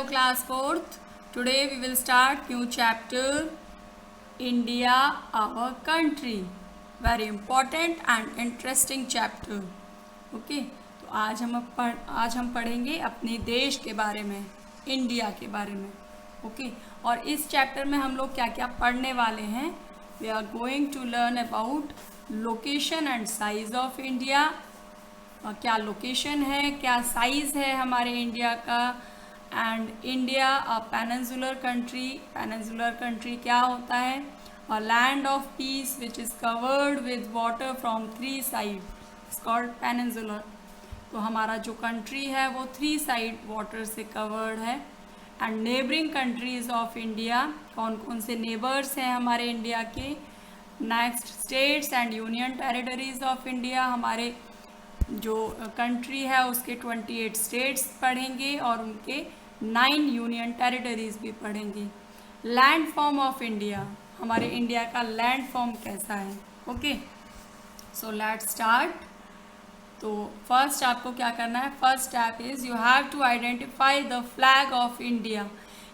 class 4th. Today we will start new chapter India our country. Very important and interesting chapter. Okay, तो आज हम पढ़ेंगे अपने देश के बारे में, इंडिया के बारे में. ओके, और इस चैप्टर में हम लोग क्या क्या पढ़ने वाले हैं. We are going to learn about location and size of India. क्या लोकेशन है, क्या साइज़ है हमारे इंडिया का. And India a peninsular country क्या होता है. A land of piece which is covered with water from 3 side it's called peninsular. तो हमारा जो कंट्री है वो 3 साइड वाटर से कवर्ड है. And neighbouring countries of India, कौन कौन से नेबर्स हैं हमारे इंडिया के. Next, states and union territories of India. हमारे जो कंट्री है उसके 28 स्टेट्स पढ़ेंगे और उनके 9 यूनियन टेरिटरीज भी पढ़ेंगे. लैंड फॉर्म ऑफ इंडिया, हमारे इंडिया का लैंड फॉर्म कैसा है. Okay, so let's start. तो फर्स्ट आपको क्या करना है. First step is you have to identify the flag of India.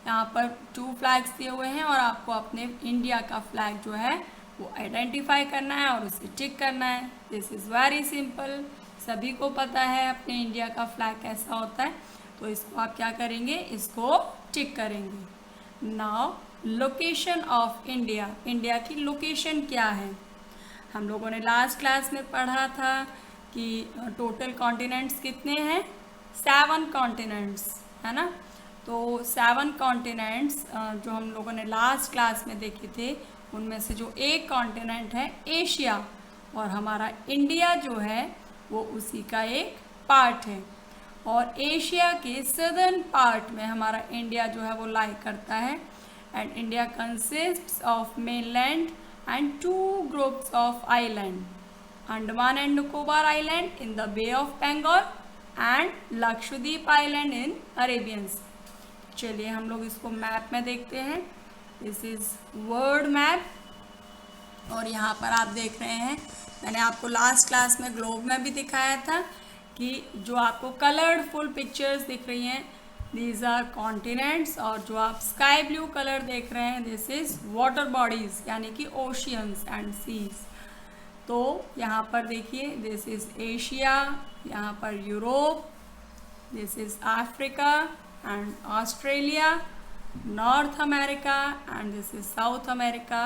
यहाँ पर 2 फ्लैग्स दिए हुए हैं और आपको अपने इंडिया का फ्लैग जो है वो आइडेंटिफाई करना है और उसे टिक करना है. दिस इज़ वेरी सिंपल, सभी को पता है अपने इंडिया का फ्लैग कैसा होता है. तो इसको आप क्या करेंगे, इसको टिक करेंगे. Now location of India, India की लोकेशन क्या है. हम लोगों ने लास्ट क्लास में पढ़ा था कि टोटल कॉन्टिनेंट्स कितने हैं. 7 कॉन्टिनेंट्स है ना. तो 7 कॉन्टिनेंट्स जो हम लोगों ने लास्ट क्लास में देखे थे उनमें से जो एक कॉन्टिनेंट है एशिया, और हमारा इंडिया जो है वो उसी का एक पार्ट है. और एशिया के सदर्न पार्ट में हमारा इंडिया जो है वो लाई करता है. And India consists of mainland and 2 groups of island, Andaman and Nicobar island in the bay of Bengal and Lakshadweep island in Arabian sea. चलिए हम लोग इसको मैप में देखते हैं. This is world map. और यहाँ पर आप देख रहे हैं, मैंने आपको लास्ट क्लास में ग्लोब में भी दिखाया था कि जो आपको कलरफुल पिक्चर्स दिख रही हैं दीज आर कॉन्टिनेंट्स, और जो आप स्काई ब्लू कलर देख रहे हैं दिस इज़ वाटर बॉडीज़ यानी कि ओशियंस एंड सीज. तो यहाँ पर देखिए दिस इज़ एशिया, यहाँ पर Europe, this is Africa and Australia, north America and this is south America,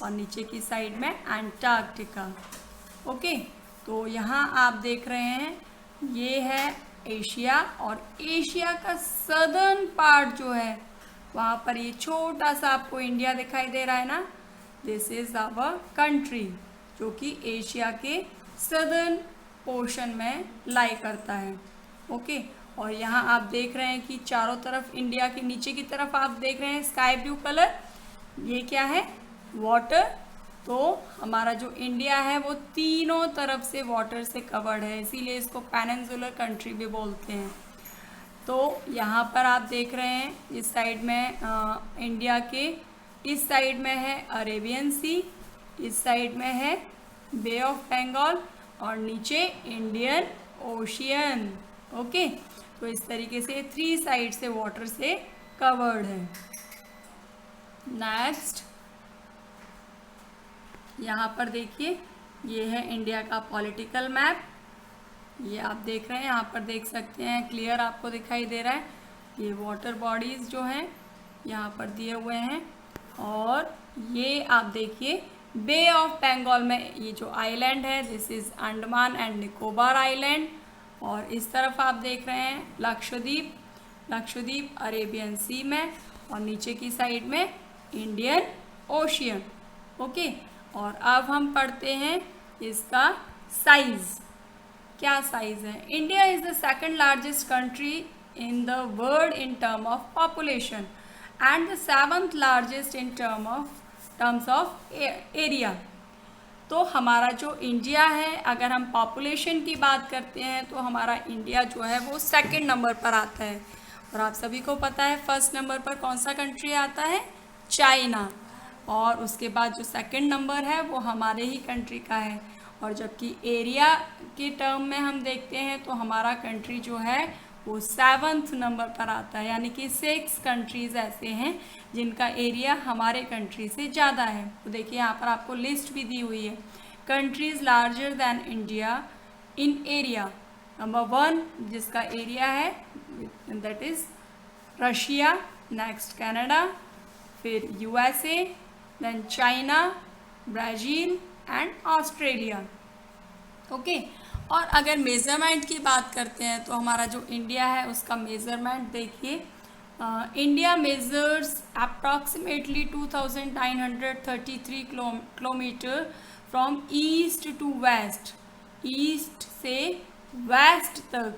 और नीचे की साइड में अंटार्कटिका. ओके, तो यहाँ आप देख रहे हैं ये है एशिया, और एशिया का सदर्न पार्ट जो है वहाँ पर ये छोटा सा आपको इंडिया दिखाई दे रहा है ना. दिस इज़ आवर कंट्री जो कि एशिया के सदर्न पोर्शन में लाई करता है. ओके, और यहाँ आप देख रहे हैं कि चारों तरफ इंडिया के नीचे की तरफ आप देख रहे हैं स्काई ब्लू कलर, ये क्या है, वाटर. तो हमारा जो इंडिया है वो तीनों तरफ से वाटर से कवर्ड है, इसीलिए इसको पेनिनसुलर कंट्री भी बोलते हैं. तो यहाँ पर आप देख रहे हैं इस साइड में इंडिया के इस साइड में है अरेबियन सी, इस साइड में है बे ऑफ बंगाल, और नीचे इंडियन ओशियन. ओके, तो इस तरीके से 3 साइड से वाटर से कवर्ड है. नेक्स्ट यहाँ पर देखिए ये है इंडिया का पॉलिटिकल मैप. ये आप देख रहे हैं, यहाँ पर देख सकते हैं क्लियर आपको दिखाई दे रहा है. ये वाटर बॉडीज़ जो हैं यहाँ पर दिए हुए हैं. और ये आप देखिए बे ऑफ बंगाल में ये जो आइलैंड है this is Andaman and Nicobar island. और इस तरफ आप देख रहे हैं लक्षद्वीप अरेबियन सी में, और नीचे की साइड में इंडियन ओशियन. ओके, और अब हम पढ़ते हैं इसका साइज़. क्या साइज़ है. India is the second largest country in the world in term of population and the 7th largest in terms of area. तो हमारा जो इंडिया है, अगर हम पॉपुलेशन की बात करते हैं तो हमारा इंडिया जो है वो 2nd नंबर पर आता है. और आप सभी को पता है 1st नंबर पर कौन सा कंट्री आता है, चाइना. और उसके बाद जो 2nd नंबर है वो हमारे ही कंट्री का है. और जबकि एरिया के टर्म में हम देखते हैं तो हमारा कंट्री जो है वो 7th नंबर पर आता है, यानी कि 6 कंट्रीज़ ऐसे हैं जिनका एरिया हमारे कंट्री से ज़्यादा है। तो देखिए यहाँ पर आपको लिस्ट भी दी हुई है, countries larger than India in area. Number 1 जिसका एरिया है that is Russia, next Canada, फिर USA, then China, Brazil and Australia. Okay और अगर मेज़रमेंट की बात करते हैं तो हमारा जो इंडिया है उसका मेज़रमेंट देखिए, India measures approximately 2933 kilometre from east to west. East से वेस्ट तक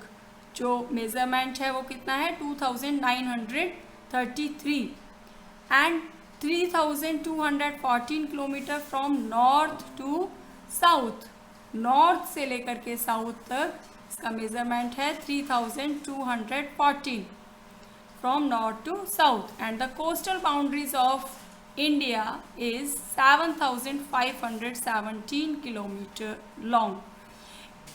जो मेज़रमेंट है वो कितना है 2933 and 3214 kilometre from north to south. North से लेकर के साउथ तक इसका मेज़रमेंट है 3214 from north to south and the coastal boundaries of India is 7517 kilometre long.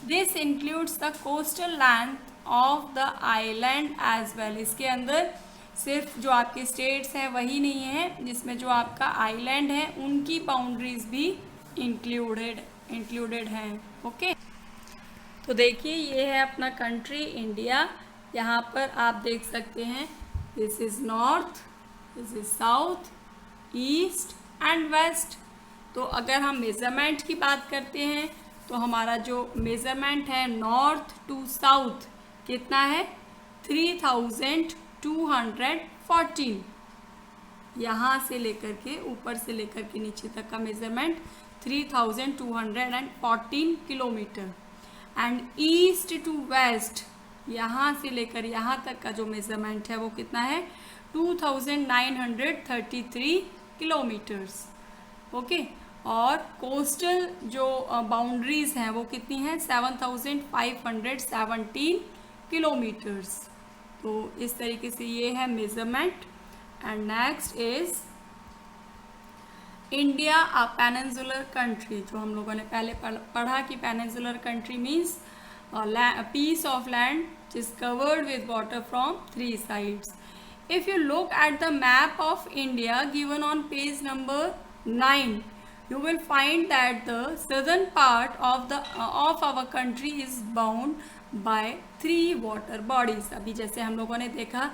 This includes the coastal length of the island as well. इसके अंदर सिर्फ जो आपके स्टेट्स हैं वही नहीं है, जिसमें जो आपका आइलैंड है उनकी बाउंड्रीज भी इंक्लूडेड हैं। ओके तो देखिए ये है अपना कंट्री इंडिया। यहाँ पर आप देख सकते हैं this is north, this is south, east and west. तो अगर हम मेज़रमेंट की बात करते हैं तो हमारा जो मेज़रमेंट है नॉर्थ टू साउथ कितना है 3214। यहाँ से लेकर के ऊपर से लेकर के नीचे तक का measurement 3214 kilometre and east to west यहाँ से लेकर यहाँ तक का जो मेज़रमेंट है वो कितना है 2933 किलोमीटर्स। ओके और कोस्टल जो बाउंड्रीज़ हैं वो कितनी हैं 7517 किलोमीटर्स। तो इस तरीके से ये है measurement. And next is India a peninsular country. जो हम लोगों ने पहले पढ़ा कि peninsular country means piece of land is covered with water from 3 sides. If you look at the map of India given on page number 9 you will find that the southern part of our country is bound by 3 water bodies। अभी जैसे हम लोगों ने देखा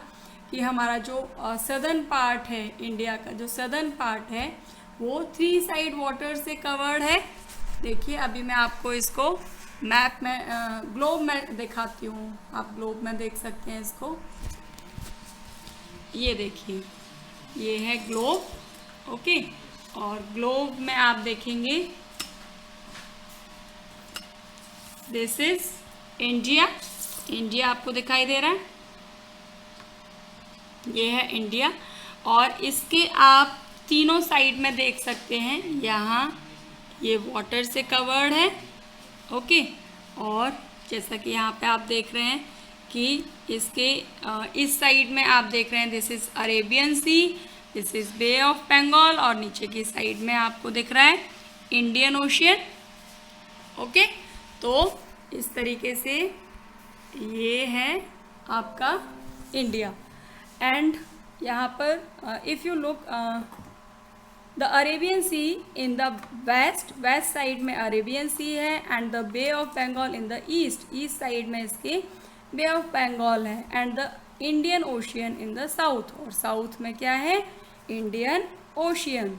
कि हमारा जो southern part है इंडिया का, जो सदर्न पार्ट है वो 3 साइड वाटर से कवर्ड है। देखिए अभी मैं आपको इसको मैप में ग्लोब में दिखाती हूँ, आप ग्लोब में देख सकते हैं इसको। ये देखिए ये है ग्लोब। ओके और ग्लोब में आप देखेंगे दिस इज इंडिया। इंडिया आपको दिखाई दे रहा है, ये है इंडिया और इसके आप तीनों साइड में देख सकते हैं यहाँ ये वाटर से कवर्ड है। ओके और जैसा कि यहाँ पे आप देख रहे हैं कि इसके इस साइड में आप देख रहे हैं this is Arabian Sea, this is Bay of Bengal और नीचे की साइड में आपको दिख रहा है इंडियन ओशियन। ओके तो इस तरीके से ये है आपका इंडिया। एंड यहाँ पर if you look the Arabian Sea in the west side में अरेबियन सी है and the bay of Bengal in the east side में इसके बे ऑफ बंगाल है and the Indian Ocean in the south, और south में क्या है इंडियन ओशियन।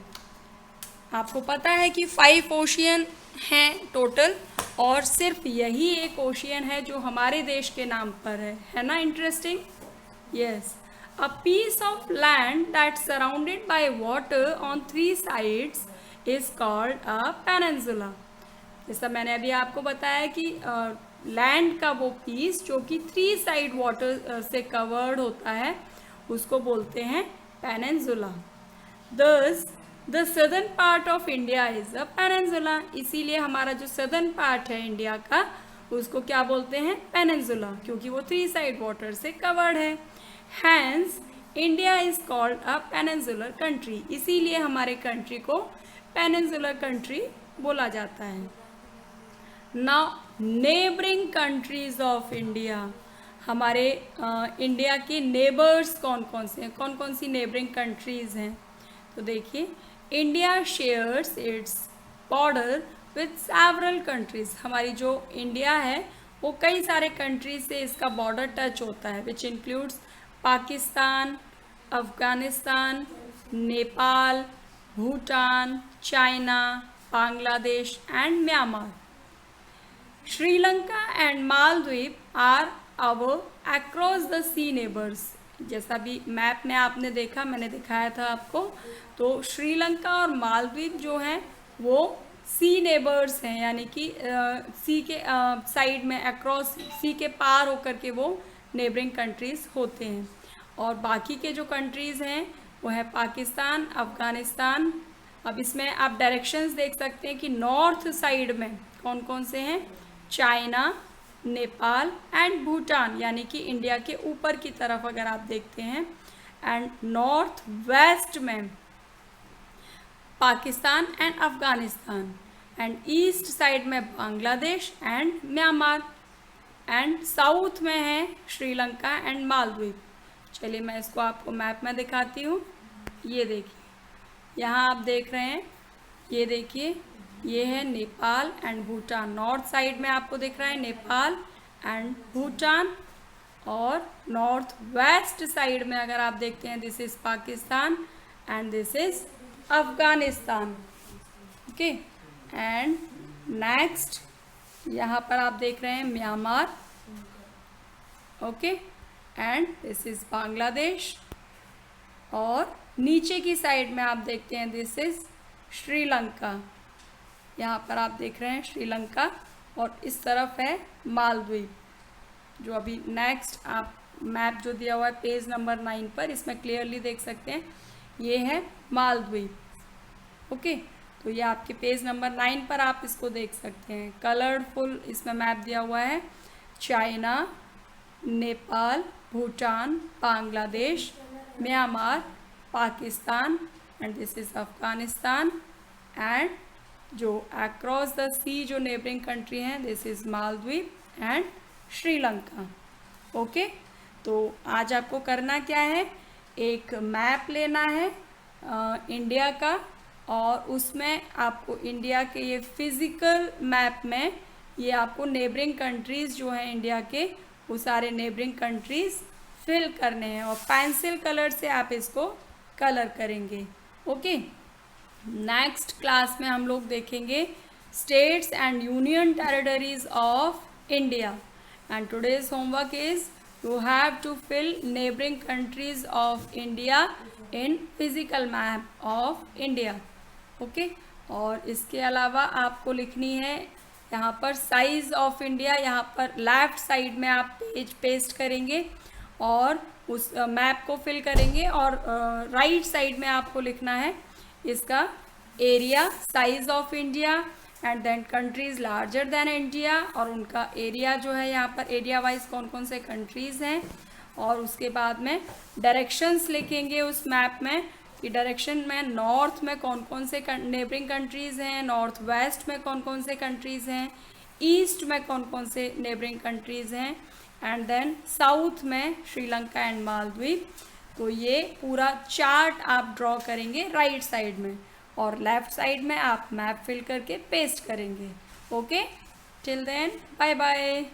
आपको पता है कि 5 ओशियन हैं टोटल और सिर्फ यही एक ओशियन है जो हमारे देश के नाम पर है ना। Interesting. Yes A piece of land that's surrounded by water on 3 sides is called a peninsula। जैसा मैंने अभी आपको बताया कि लैंड का वो पीस जो कि 3 साइड वाटर से कवर्ड होता है उसको बोलते हैं peninsula. Thus the southern part of India is a peninsula। इसीलिए हमारा जो सदर्न पार्ट है इंडिया का उसको क्या बोलते हैं पेनिनसुला, क्योंकि वो 3 साइड वाटर से कवर्ड है। Hence, India is called a peninsular country। इसीलिए हमारे कंट्री को peninsular country बोला जाता है। Now, neighboring countries of India। हमारे इंडिया के नेबर्स कौन कौन से हैं, कौन कौन सी नेबरिंग कंट्रीज़ हैं। तो देखिए, India shares its border with several countries. हमारी जो इंडिया है वो कई सारे कंट्रीज से इसका बॉर्डर टच होता है, which includes Pakistan, Afghanistan, Nepal, Bhutan, China, Bangladesh and Myanmar. Sri Lanka and Maldives are our across the sea neighbors। जैसा भी मैप में आपने देखा, मैंने दिखाया था आपको, तो श्रीलंका और मालदीव जो हैं वो सी नेबर्स हैं, यानी कि सी के साइड में, अक्रॉस सी के पार होकर के वो नेबरिंग कंट्रीज़ होते हैं। और बाकी के जो कंट्रीज़ हैं वो है पाकिस्तान, अफ़गानिस्तान। अब इसमें आप डायरेक्शंस देख सकते हैं कि नॉर्थ साइड में कौन कौन से हैं, चाइना, नेपाल एंड भूटान, यानी कि इंडिया के ऊपर की तरफ अगर आप देखते हैं, एंड नॉर्थ वेस्ट में Pakistan and Afghanistan, and east side में Bangladesh and Myanmar, and south में है श्रीलंका एंड मालदीव। चलिए मैं इसको आपको मैप में दिखाती हूँ। ये देखिए, यहाँ आप देख रहे हैं, ये देखिए, ये है Nepal and Bhutan. North side में आपको दिख रहा है नेपाल एंड भूटान, और नॉर्थ वेस्ट साइड में अगर आप देखते हैं, this is Pakistan and this is Afghanistan. Okay, and next यहाँ पर आप देख रहे हैं Myanmar, okay, and this is Bangladesh, और नीचे की साइड में आप देखते हैं, दिस इज़ श्रीलंका। यहाँ पर आप देख रहे हैं श्रीलंका, और इस तरफ है मालदीव। जो अभी नेक्स्ट आप मैप जो दिया हुआ है पेज नंबर 9 पर, इसमें क्लियरली देख सकते हैं, ये है मालदीव। ओके, तो ये आपके पेज नंबर 9 पर आप इसको देख सकते हैं। कलरफुल इसमें मैप दिया हुआ है, China, Nepal, Bhutan, Bangladesh, Myanmar, Pakistan and this is Afghanistan, and जो अक्रॉस द सी जो नेबरिंग कंट्री हैं, this is Maldives and Sri Lanka. Okay, तो आज आपको करना क्या है, एक मैप लेना है इंडिया का, और उसमें आपको इंडिया के ये फिज़िकल मैप में ये आपको नेबरिंग कंट्रीज़ जो हैं इंडिया के, वो सारे नेबरिंग कंट्रीज़ फिल करने हैं, और पेंसिल कलर से आप इसको कलर करेंगे। ओके, नेक्स्ट क्लास में हम लोग देखेंगे states and union territories of India, and today's homework is you have to fill neighboring countries of India in physical map of India। Okay, और इसके अलावा आपको लिखनी है यहाँ पर साइज ऑफ इंडिया, यहाँ पर लेफ्ट साइड में आप पेज पेस्ट करेंगे और उस मैप को फिल करेंगे, और राइट साइड में आपको लिखना है इसका area, size of India, and then countries larger than India, और उनका एरिया जो है यहाँ पर एरिया वाइज कौन कौन से कंट्रीज़ हैं, और उसके बाद में डायरेक्शंस लिखेंगे उस मैप में कि डायरेक्शन में नॉर्थ में कौन कौन से नेबरिंग कंट्रीज़ हैं, नॉर्थ वेस्ट में कौन कौन से कंट्रीज़ हैं, ईस्ट में कौन कौन से नेबरिंग कंट्रीज़ हैं, एंड देन साउथ में श्रीलंका एंड मालदीव। तो ये पूरा चार्ट आप ड्रॉ करेंगे राइट साइड में, और लेफ्ट साइड में आप मैप फिल करके पेस्ट करेंगे। Okay, till then bye bye.